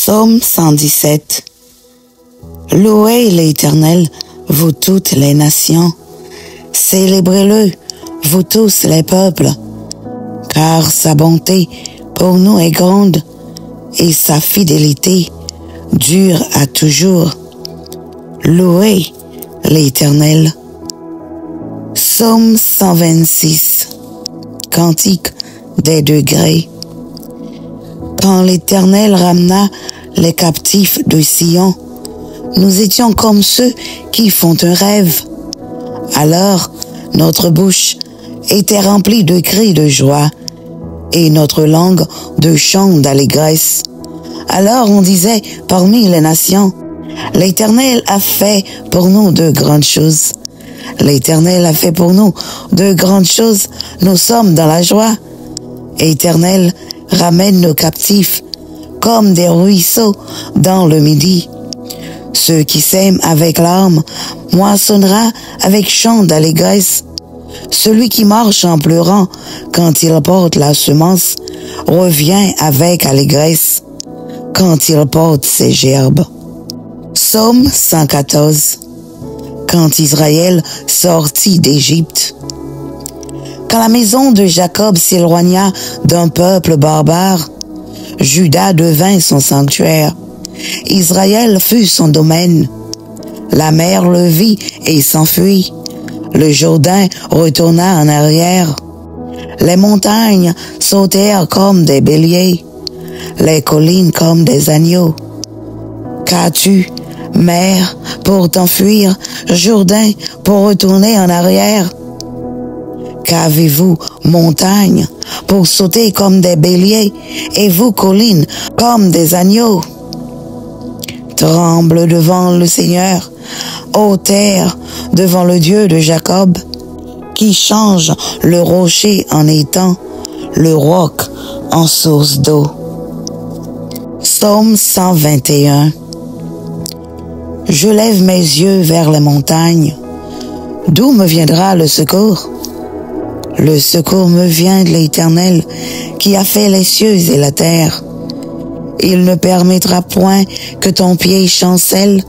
Psaume 117. Louez l'Éternel, vous toutes les nations. Célébrez-le, vous tous les peuples, car sa bonté pour nous est grande et sa fidélité dure à toujours. Louez l'Éternel. Psaume 126. Cantique des degrés. Quand l'Éternel ramena les captifs de Sion, nous étions comme ceux qui font un rêve. Alors, notre bouche était remplie de cris de joie et notre langue de chants d'allégresse. Alors on disait parmi les nations, l'Éternel a fait pour nous de grandes choses. L'Éternel a fait pour nous de grandes choses, nous sommes dans la joie. Éternel, ramène nos captifs comme des ruisseaux dans le midi. Ceux qui sèment avec larmes moissonnera avec chant d'allégresse. Celui qui marche en pleurant quand il porte la semence revient avec allégresse quand il porte ses gerbes. Psaume 114. Quand Israël sortit d'Égypte. Quand la maison de Jacob s'éloigna d'un peuple barbare, Juda devint son sanctuaire. Israël fut son domaine. La mer le vit et s'enfuit. Le Jourdain retourna en arrière. Les montagnes sautèrent comme des béliers, les collines comme des agneaux. Qu'as-tu, mer, pour t'enfuir, Jourdain, pour retourner en arrière? Qu'avez-vous, montagne, pour sauter comme des béliers, et vous, collines, comme des agneaux? Tremble devant le Seigneur, ô terre, devant le Dieu de Jacob, qui change le rocher en étang, le roc en source d'eau. Psaume 121. Je lève mes yeux vers les montagnes. D'où me viendra le secours? Le secours me vient de l'Éternel, qui a fait les cieux et la terre. Il ne permettra point que ton pied chancelle.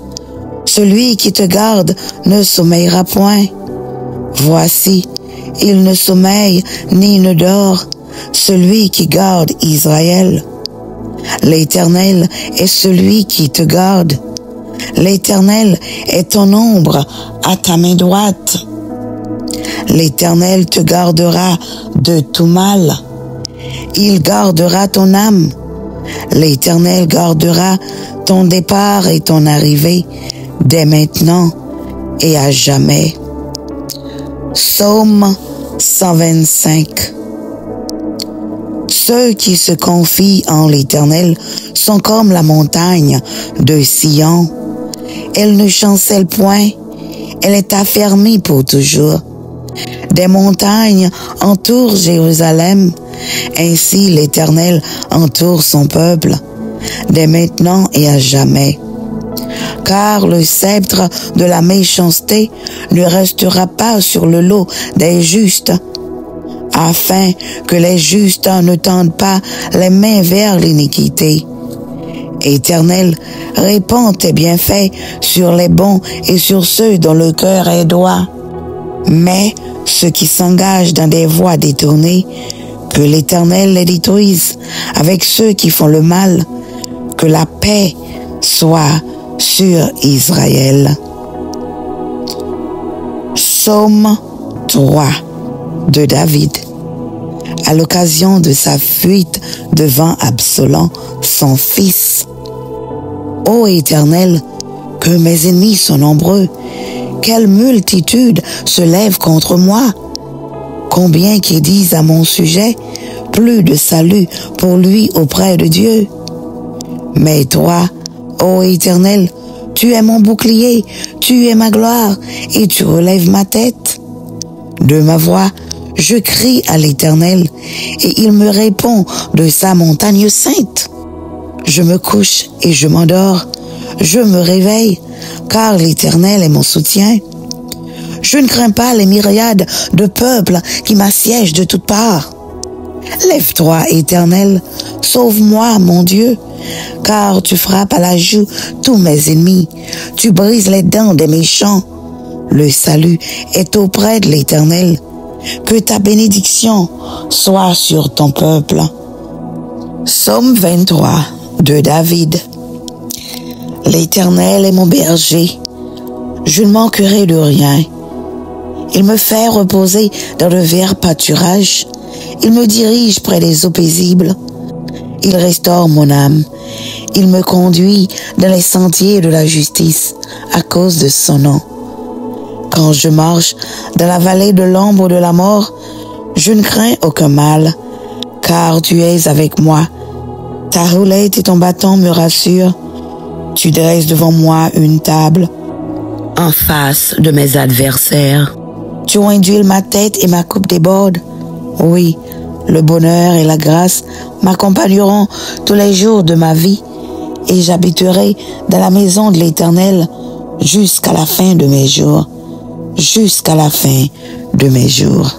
Celui qui te garde ne sommeillera point. Voici, il ne sommeille ni ne dort, celui qui garde Israël. L'Éternel est celui qui te garde. L'Éternel est ton ombre à ta main droite. L'Éternel te gardera de tout mal. Il gardera ton âme. L'Éternel gardera ton départ et ton arrivée dès maintenant et à jamais. Psaume 125. Ceux qui se confient en l'Éternel sont comme la montagne de Sion. Elle ne chancelle point, elle est affermie pour toujours. Des montagnes entourent Jérusalem, ainsi l'Éternel entoure son peuple, dès maintenant et à jamais. Car le sceptre de la méchanceté ne restera pas sur le lot des justes, afin que les justes ne tendent pas les mains vers l'iniquité. Éternel, répands tes bienfaits sur les bons et sur ceux dont le cœur est droit. Mais ceux qui s'engagent dans des voies détournées, que l'Éternel les détruise avec ceux qui font le mal, que la paix soit sur Israël. Psaume 3 de David. À l'occasion de sa fuite devant Absalom, son fils. Ô Éternel, que mes ennemis sont nombreux, quelle multitude se lève contre moi. Combien qui disent à mon sujet, plus de salut pour lui auprès de Dieu. Mais toi, ô Éternel, tu es mon bouclier, tu es ma gloire, et tu relèves ma tête. De ma voix, je crie à l'Éternel, et il me répond de sa montagne sainte. Je me couche et je m'endors, je me réveille, car l'Éternel est mon soutien. Je ne crains pas les myriades de peuples qui m'assiègent de toutes parts. Lève-toi, Éternel, sauve-moi, mon Dieu, car tu frappes à la joue tous mes ennemis, tu brises les dents des méchants. Le salut est auprès de l'Éternel. Que ta bénédiction soit sur ton peuple. Psaume 23 de David. L'Éternel est mon berger. Je ne manquerai de rien. Il me fait reposer dans de verts pâturages. Il me dirige près des eaux paisibles. Il restaure mon âme. Il me conduit dans les sentiers de la justice à cause de son nom. Quand je marche dans la vallée de l'ombre de la mort, je ne crains aucun mal, car tu es avec moi. Ta roulette et ton bâton me rassurent. Tu dresses devant moi une table en face de mes adversaires. Tu induis ma tête et ma coupe déborde. Oui, le bonheur et la grâce m'accompagneront tous les jours de ma vie, et j'habiterai dans la maison de l'Éternel jusqu'à la fin de mes jours. Jusqu'à la fin de mes jours.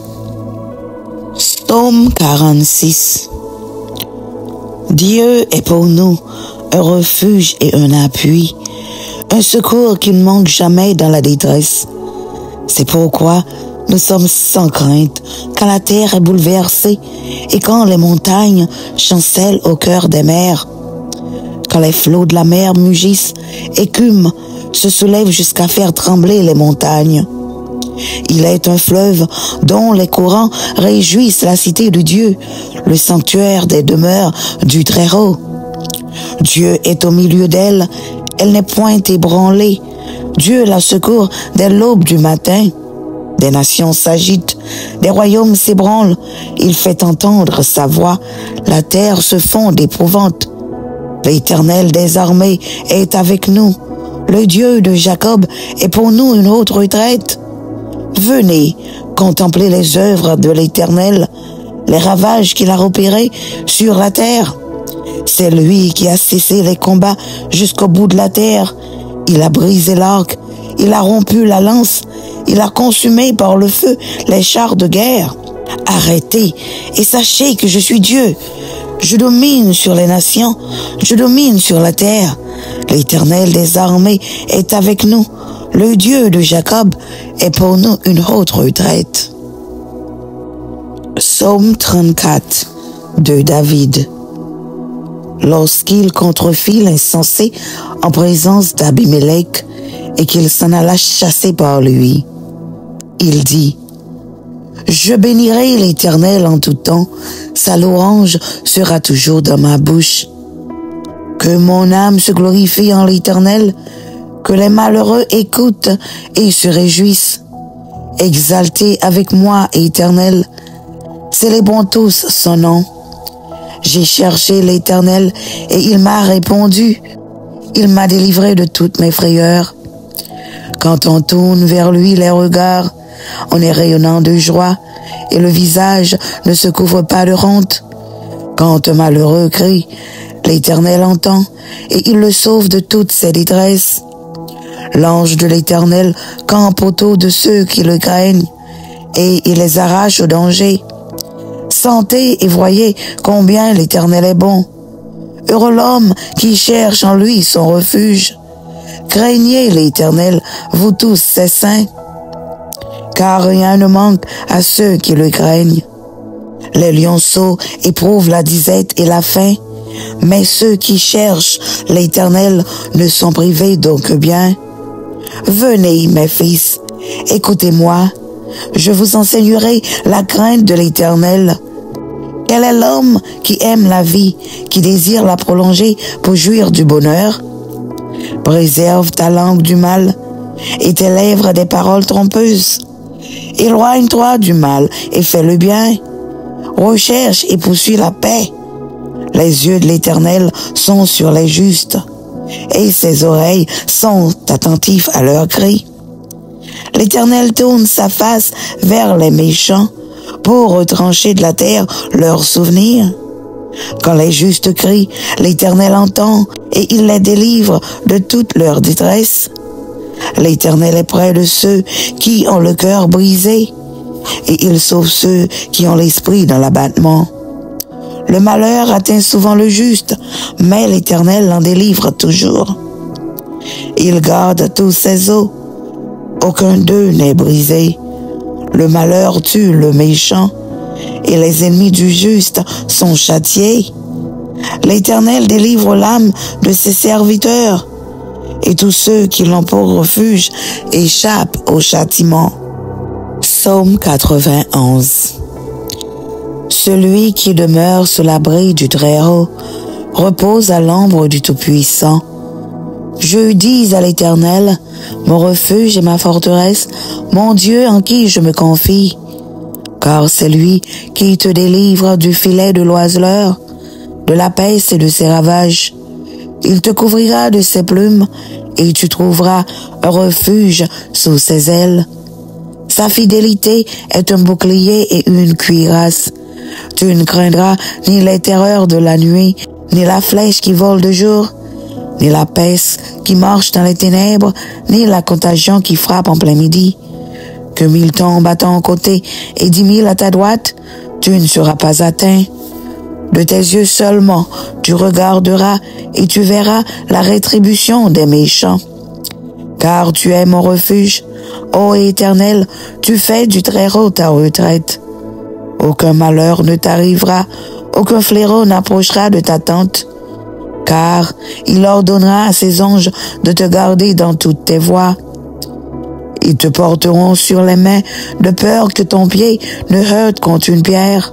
Psaume 46. Dieu est pour nous un refuge et un appui, un secours qui ne manque jamais dans la détresse. C'est pourquoi nous sommes sans crainte quand la terre est bouleversée et quand les montagnes chancellent au cœur des mers. Quand les flots de la mer mugissent, écument, se soulèvent jusqu'à faire trembler les montagnes. Il est un fleuve dont les courants réjouissent la cité de Dieu, le sanctuaire des demeures du Très-Haut. Dieu est au milieu d'elle, elle n'est point ébranlée. Dieu la secourt dès l'aube du matin. Des nations s'agitent, des royaumes s'ébranlent, il fait entendre sa voix, la terre se fond d'épouvante. L'Éternel des armées est avec nous, le Dieu de Jacob est pour nous une haute retraite. Venez contempler les œuvres de l'Éternel, les ravages qu'il a opérés sur la terre. C'est lui qui a cessé les combats jusqu'au bout de la terre. Il a brisé l'arc, il a rompu la lance, il a consumé par le feu les chars de guerre. Arrêtez et sachez que je suis Dieu. Je domine sur les nations, je domine sur la terre. L'Éternel des armées est avec nous. Le Dieu de Jacob est pour nous une haute retraite. Psaume 34 de David. Lorsqu'il contrefit l'insensé en présence d'Abimélec et qu'il s'en alla chasser par lui, il dit: Je bénirai l'Éternel en tout temps, sa louange sera toujours dans ma bouche. Que mon âme se glorifie en l'Éternel, que les malheureux écoutent et se réjouissent. Exaltez avec moi, Éternel, célébrons tous son nom. J'ai cherché l'Éternel et il m'a répondu. Il m'a délivré de toutes mes frayeurs. Quand on tourne vers lui les regards, on est rayonnant de joie et le visage ne se couvre pas de honte. Quand un malheureux crie, l'Éternel entend et il le sauve de toutes ses détresses. L'ange de l'Éternel campe autour de ceux qui le craignent et il les arrache au danger. Sentez et voyez combien l'Éternel est bon. Heureux l'homme qui cherche en lui son refuge. Craignez l'Éternel, vous tous ses saints, car rien ne manque à ceux qui le craignent. Les lionceaux éprouvent la disette et la faim, mais ceux qui cherchent l'Éternel ne sont privés d'aucun bien. Venez, mes fils, écoutez-moi, je vous enseignerai la crainte de l'Éternel. Quel est l'homme qui aime la vie, qui désire la prolonger pour jouir du bonheur? Préserve ta langue du mal et tes lèvres des paroles trompeuses. Éloigne-toi du mal et fais le bien. Recherche et poursuis la paix. Les yeux de l'Éternel sont sur les justes et ses oreilles sont attentifs à leurs cris. L'Éternel tourne sa face vers les méchants pour retrancher de la terre leurs souvenirs. Quand les justes crient, l'Éternel entend et il les délivre de toute leur détresse. L'Éternel est près de ceux qui ont le cœur brisé et il sauve ceux qui ont l'esprit dans l'abattement. Le malheur atteint souvent le juste, mais l'Éternel l'en délivre toujours. Il garde tous ses os, aucun d'eux n'est brisé. Le malheur tue le méchant, et les ennemis du juste sont châtiés. L'Éternel délivre l'âme de ses serviteurs, et tous ceux qui l'ont pour refuge échappent au châtiment. Psaume 91. Celui qui demeure sous l'abri du Très-Haut repose à l'ombre du Tout-Puissant. Je dis à l'Éternel, mon refuge et ma forteresse, mon Dieu en qui je me confie. Car c'est lui qui te délivre du filet de l'oiseleur, de la peste et de ses ravages. Il te couvrira de ses plumes, et tu trouveras un refuge sous ses ailes. Sa fidélité est un bouclier et une cuirasse. Tu ne craindras ni les terreurs de la nuit, ni la flèche qui vole de jour, ni la peste qui marche dans les ténèbres, ni la contagion qui frappe en plein midi. Que 1000 tombent à ton côté et 10 000 à ta droite, tu ne seras pas atteint. De tes yeux seulement, tu regarderas et tu verras la rétribution des méchants. Car tu es mon refuge, ô Éternel, tu fais du Très-Haut ta retraite. Aucun malheur ne t'arrivera, aucun fléau n'approchera de ta tente. Car il ordonnera à ses anges de te garder dans toutes tes voies. Ils te porteront sur les mains de peur que ton pied ne heurte contre une pierre.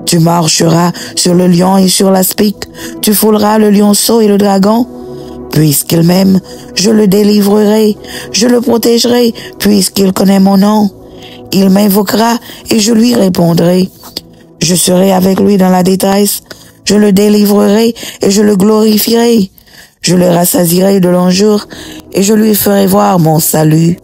Tu marcheras sur le lion et sur l'aspic, tu fouleras le lionceau et le dragon. Puisqu'il m'aime, je le délivrerai, je le protégerai, puisqu'il connaît mon nom. Il m'invoquera et je lui répondrai. Je serai avec lui dans la détresse, je le délivrerai et je le glorifierai. Je le rassasierai de longs jours et je lui ferai voir mon salut.